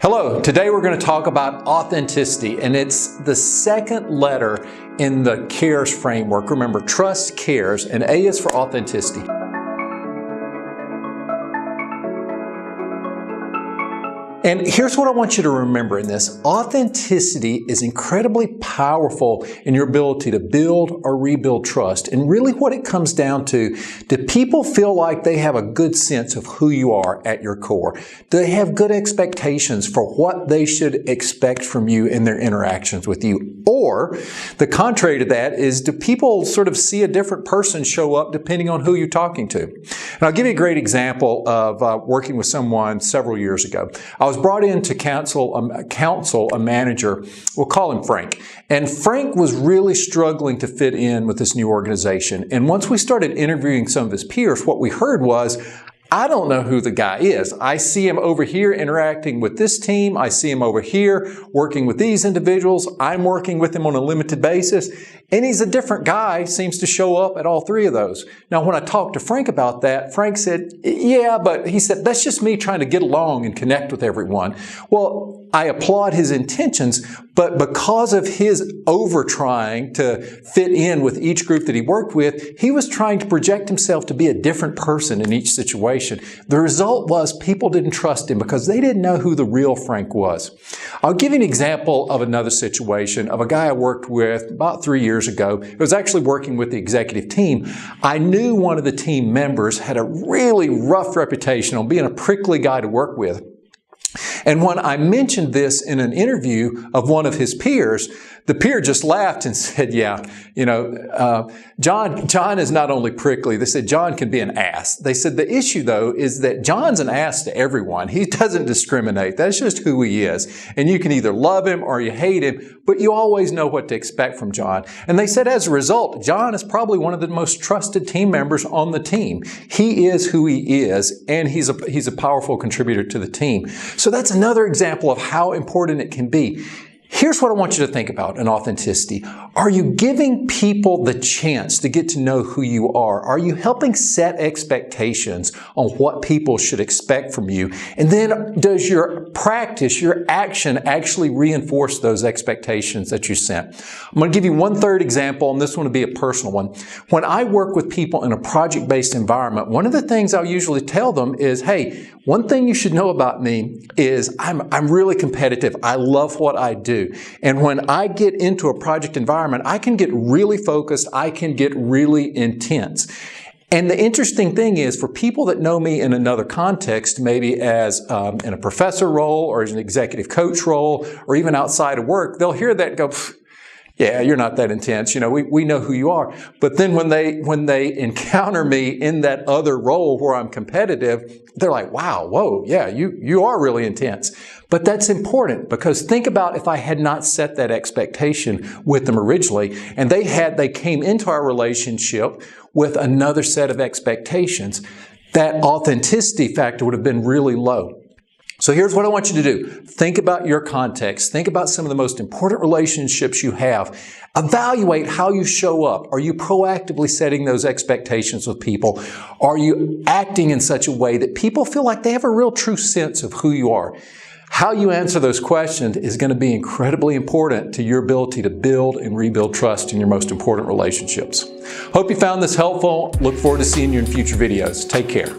Hello, today we're going to talk about authenticity, and it's the second letter in the CARES framework. Remember, trust, cares, and A is for authenticity. And here's what I want you to remember in this. Authenticity is incredibly powerful in your ability to build or rebuild trust. And really what it comes down to, do people feel like they have a good sense of who you are at your core? Do they have good expectations for what they should expect from you in their interactions with you? Or the contrary to that is, do people sort of see a different person show up depending on who you're talking to? And I'll give you a great example of working with someone several years ago. I was brought in to counsel a manager, we'll call him Frank. And Frank was really struggling to fit in with this new organization. And once we started interviewing some of his peers, what we heard was, I don't know who the guy is. I see him over here interacting with this team. I see him over here working with these individuals. I'm working with him on a limited basis. And he's a different guy, seems to show up at all three of those. Now, when I talked to Frank about that, Frank said, yeah, but he said, that's just me trying to get along and connect with everyone. Well, I applaud his intentions, but because of his over-trying to fit in with each group that he worked with, he was trying to project himself to be a different person in each situation. The result was people didn't trust him because they didn't know who the real Frank was. I'll give you an example of another situation of a guy I worked with about 3 years ago. It was actually working with the executive team. I knew one of the team members had a really rough reputation on being a prickly guy to work with. And when I mentioned this in an interview of one of his peers, the peer just laughed and said, yeah, John is not only prickly. They said, John can be an ass. They said, the issue, though, is that John's an ass to everyone. He doesn't discriminate. That's just who he is. And you can either love him or you hate him, but you always know what to expect from John. And they said, as a result, John is probably one of the most trusted team members on the team. He is who he is, and he's a powerful contributor to the team. So that's another example of how important it can be. Here's what I want you to think about in authenticity. Are you giving people the chance to get to know who you are? Are you helping set expectations on what people should expect from you? And then does your practice, your action actually reinforce those expectations that you set? I'm going to give you one third example, and this one will be a personal one. When I work with people in a project-based environment, one of the things I'll usually tell them is, hey, one thing you should know about me is I'm really competitive. I love what I do. And when I get into a project environment, I can get really focused. I can get really intense. And the interesting thing is, for people that know me in another context, maybe as in a professor role or as an executive coach role or even outside of work, they'll hear that and go, yeah, you're not that intense. We know who you are. But then when they encounter me in that other role where I'm competitive, they're like, wow, whoa, yeah, you are really intense. But that's important, because think about if I had not set that expectation with them originally, and they came into our relationship with another set of expectations, that authenticity factor would have been really low. So here's what I want you to do. Think about your context. Think about some of the most important relationships you have. Evaluate how you show up. Are you proactively setting those expectations with people? Are you acting in such a way that people feel like they have a real true sense of who you are? How you answer those questions is going to be incredibly important to your ability to build and rebuild trust in your most important relationships. Hope you found this helpful. Look forward to seeing you in future videos. Take care.